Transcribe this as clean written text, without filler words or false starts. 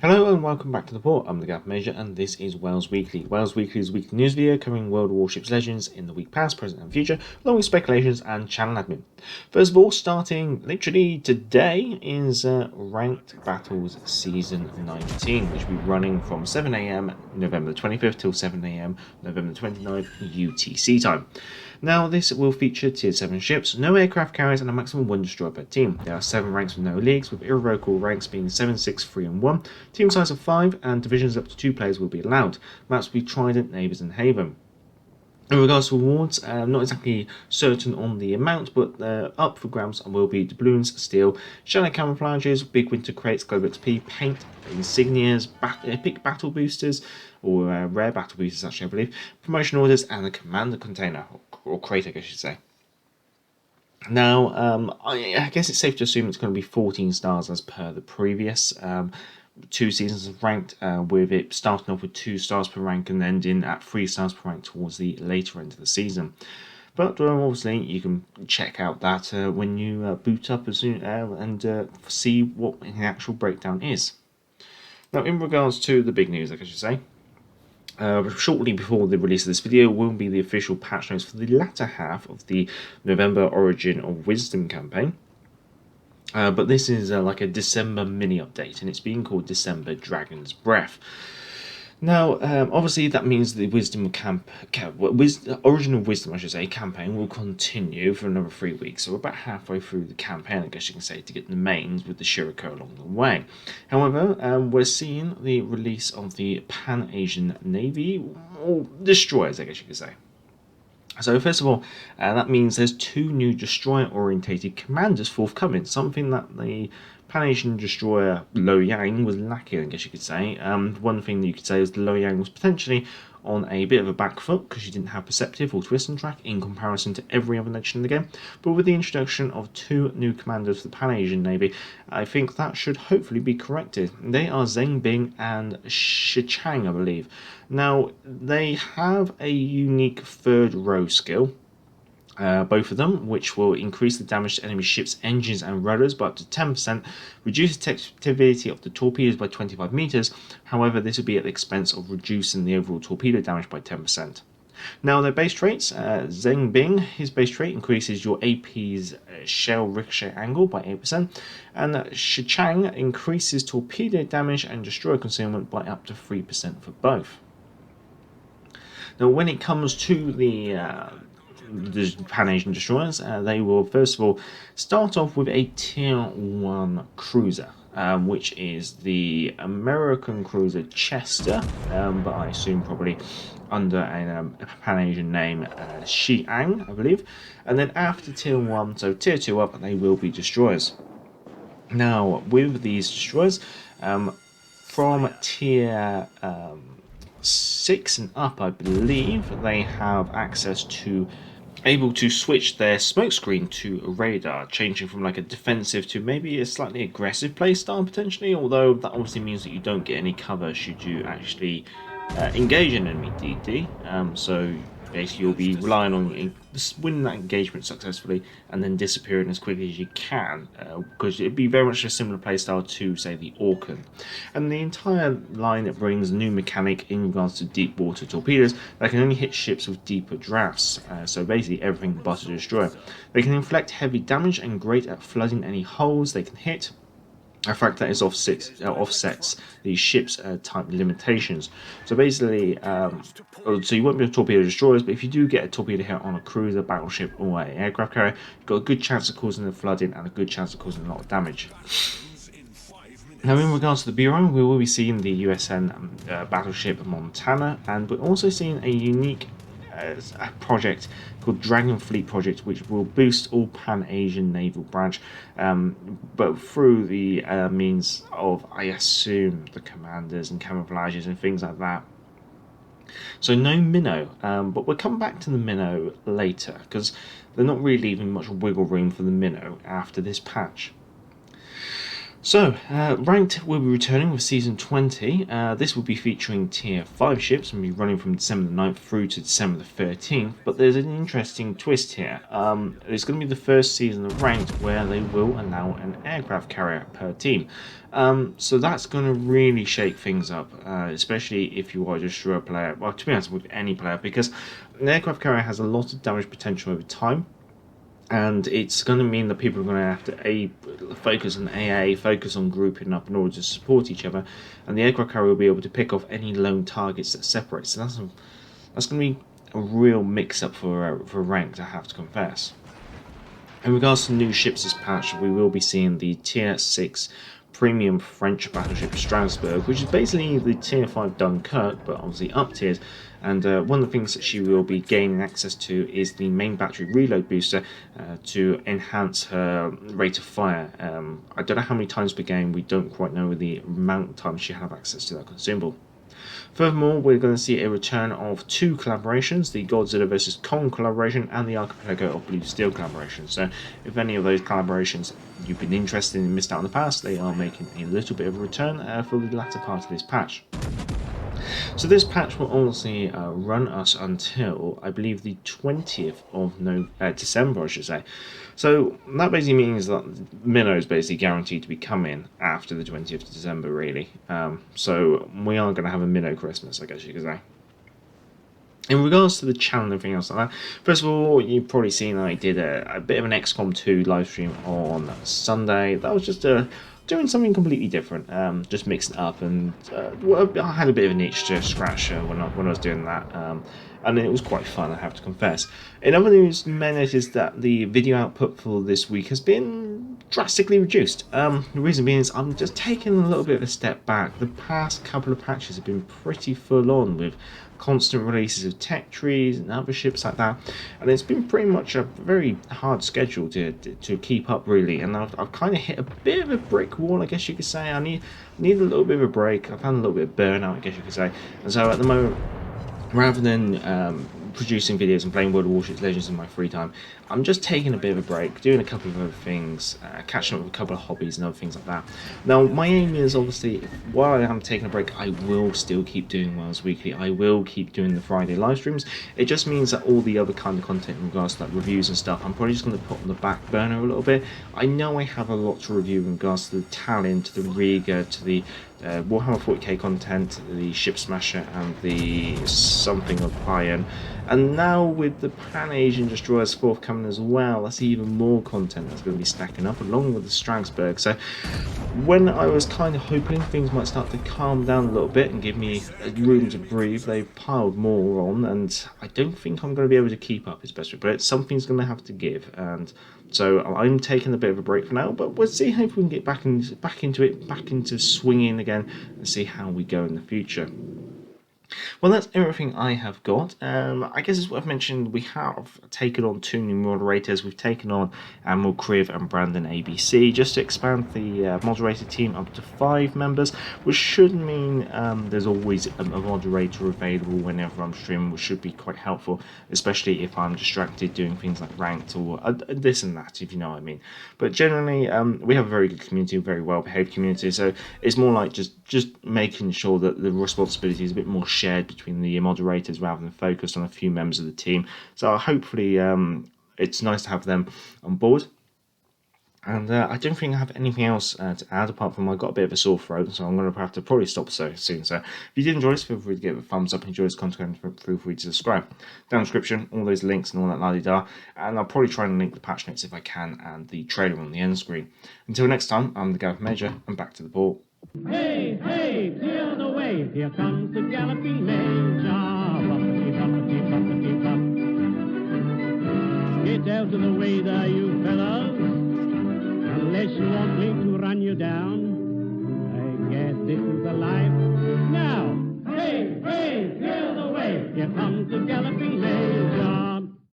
Hello and welcome back to the port. I'm the Gap Major and this is Wales Weekly. Wales Weekly's weekly news video covering World of Warships Legends in the week past, present and future, along with speculations and channel admin. First of all, starting literally today is Ranked Battles Season 19, which will be running from 7 AM November the 25th till 7 AM November the 29th UTC time. Now, this will feature Tier 7 ships, no aircraft carriers, and a maximum 1 destroyer per team. There are 7 ranks with no leagues, with irrevocable ranks being 7, 6, 3, and 1. Team size of 5, and divisions up to 2 players will be allowed. Maps will be Trident, Neighbours, and Haven. In regards to rewards, I'm not exactly certain on the amount, but up for grabs will be doubloons, steel, shallow camouflages, big winter crates, global XP, paint, insignias, epic battle boosters, or rare battle boosters actually I believe, promotion orders, and a commander container, or crate I guess you should say. Now, I guess it's safe to assume it's going to be 14 stars as per the previous 2 seasons of ranked, with it starting off with 2 stars per rank and ending at 3 stars per rank towards the later end of the season. But obviously, you can check out that when you boot up as soon, and see what the actual breakdown is. Now, in regards to the big news, like I should say, shortly before the release of this video will be the official patch notes for the latter half of the November Origin of Wisdom campaign. But this is like a December mini update, and it's being called December Dragon's Breath. Now, obviously, that means the Origin of Wisdom, I should say, campaign will continue for another 3 weeks. So we're about halfway through the campaign, I guess you can say, to get the mains with the Shiriko along the way. However, we're seeing the release of the Pan-Asian Navy, or destroyers, I guess you could say. So first of all, that means there's 2 new destroyer-orientated commanders forthcoming, something that the Pan-Asian destroyer Loyang was lacking, I guess you could say. One thing that you could say is Loyang was potentially on a bit of a back foot because she didn't have Perceptive or Twist and Track in comparison to every other nation in the game. But with the introduction of 2 new commanders for the Pan-Asian Navy, I think that should hopefully be corrected. They are Zheng Bing and Shichang, I believe. Now, they have a unique third row skill, both of them, which will increase the damage to enemy ships' engines and rudders by up to 10%, reduce the detectivity of the torpedoes by 25 meters. However, this will be at the expense of reducing the overall torpedo damage by 10%. Now, their base traits, Zheng Bing, his base trait increases your AP's shell ricochet angle by 8%, and Shichang increases torpedo damage and destroyer concealment by up to 3% for both. Now, when it comes to the Pan-Asian destroyers, they will first of all start off with a Tier 1 cruiser, which is the American cruiser Chester, but I assume probably under a Pan-Asian name, Xi'an, I believe. And then after Tier 1, so Tier 2 up, they will be destroyers. Now, with these destroyers, from Tier 6 and up, I believe, they have access to able to switch their smokescreen to a radar, changing from like a defensive to maybe a slightly aggressive playstyle potentially, although that obviously means that you don't get any cover should you actually engage an enemy DD. So basically you'll be relying on winning that engagement successfully and then disappearing as quickly as you can, because it'd be very much a similar playstyle to, say, the Orkan. And the entire line brings a new mechanic in regards to deep water torpedoes that can only hit ships with deeper drafts, so basically everything but a destroyer. They can inflict heavy damage and great at flooding any holes they can hit. A fact that is offsets the ship's type limitations. So basically, so you won't be able to torpedo destroyers, but if you do get a torpedo hit on a cruiser, battleship, or an aircraft carrier, you've got a good chance of causing the flooding and a good chance of causing a lot of damage. Now, in regards to the Bureau, we will be seeing the USN battleship Montana, and we're also seeing a unique project called Dragon Fleet Project, which will boost all Pan-Asian naval branch, but through the means of, I assume, the commanders and camouflages and things like that. So no minnow, but we'll come back to the minnow later, because they're not really leaving much wiggle room for the minnow after this patch. So, Ranked will be returning with Season 20. This will be featuring Tier 5 ships and be running from December the 9th through to December the 13th. But there's an interesting twist here. It's going to be the first season of Ranked where they will allow an aircraft carrier per team. So that's going to really shake things up, especially if you are just a player. Well, to be honest, with any player, because an aircraft carrier has a lot of damage potential over time. And it's going to mean that people are going to have to focus on AA, focus on grouping up in order to support each other, and the aircraft carrier will be able to pick off any lone targets that separate. So that's going to be a real mix-up for rank, I have to confess. In regards to new ships this patch, we will be seeing the Tier 6 premium French battleship Strasbourg, which is basically the Tier 5 Dunkirk, but obviously up tiers. And one of the things that she will be gaining access to is the main battery reload booster to enhance her rate of fire. I don't know how many times per game, we don't quite know the amount of times she have access to that consumable. Furthermore, we're going to see a return of two collaborations, the Godzilla vs. Kong collaboration and the Archipelago of Blue Steel collaboration. So if any of those collaborations you've been interested in and missed out in the past, they are making a little bit of a return for the latter part of this patch. So this patch will honestly run us until, I believe, the 20th of December, I should say. So that basically means that Minnow is basically guaranteed to be coming after the 20th of December, really. So we are going to have a Minnow Christmas, I guess you could say. In regards to the channel and everything else like that, first of all, you've probably seen I did a bit of an XCOM 2 live stream on Sunday. That was just doing something completely different, just mixing it up, and I had a bit of an itch to scratch when I was doing that, and it was quite fun, I have to confess. In other news, you may notice that the video output for this week has been drastically reduced. The reason being is I'm just taking a little bit of a step back. The past couple of patches have been pretty full on with constant releases of tech trees and other ships like that, and it's been pretty much a very hard schedule to keep up, really. And I've kind of hit a bit of a brick wall, I guess you could say. I need a little bit of a break. I've had a little bit of burnout, I guess you could say. And so at the moment, rather than producing videos and playing World of Warships Legends in my free time, I'm just taking a bit of a break, doing a couple of other things, catching up with a couple of hobbies and other things like that. Now, my aim is obviously, while I am taking a break, I will still keep doing WoWs Weekly. I will keep doing the Friday live streams. It just means that all the other kind of content in regards to like reviews and stuff, I'm probably just going to put on the back burner a little bit. I know I have a lot to review in regards to the Talon, to the Riga, to the Warhammer 40k content, the Ship Smasher, and the something of Iron. And now with the Pan Asian Destroyers forthcoming as well, that's even more content that's going to be stacking up along with the Strasbourg. So when I was kind of hoping things might start to calm down a little bit and give me room to breathe, they've piled more on, and I don't think I'm going to be able to keep up, as best we put it. Something's going to have to give, and so I'm taking a bit of a break for now, but we'll see how we can get back into swinging again, and see how we go in the future. Well, that's everything I have got. I guess it's worth mentioning we have taken on two new moderators. We've taken on Admiral Kriv and Brandon ABC just to expand the moderator team up to 5 members, which should mean there's always a moderator available whenever I'm streaming, which should be quite helpful, especially if I'm distracted doing things like ranked or this and that, if you know what I mean. But generally, we have a very good community, a very well-behaved community, so it's more like just making sure that the responsibility is a bit more shared between the moderators rather than focused on a few members of the team. So hopefully it's nice to have them on board. And I don't think I have anything else to add apart from I've got a bit of a sore throat, so I'm going to have to probably stop so soon. So if you did enjoy this, feel free to give it a thumbs up. Enjoy this content, feel free to subscribe. Down in the description, all those links and all that la-di-da. And I'll probably try and link the patch notes if I can and the trailer on the end screen. Until next time, I'm the Gallop Major and back to the port. Hey, hey, clear the way, here comes the galloping major. Bumpity, bumpity, bumpity, bump. Get out of the way there, you fellows, unless you want me to run you down. I guess it's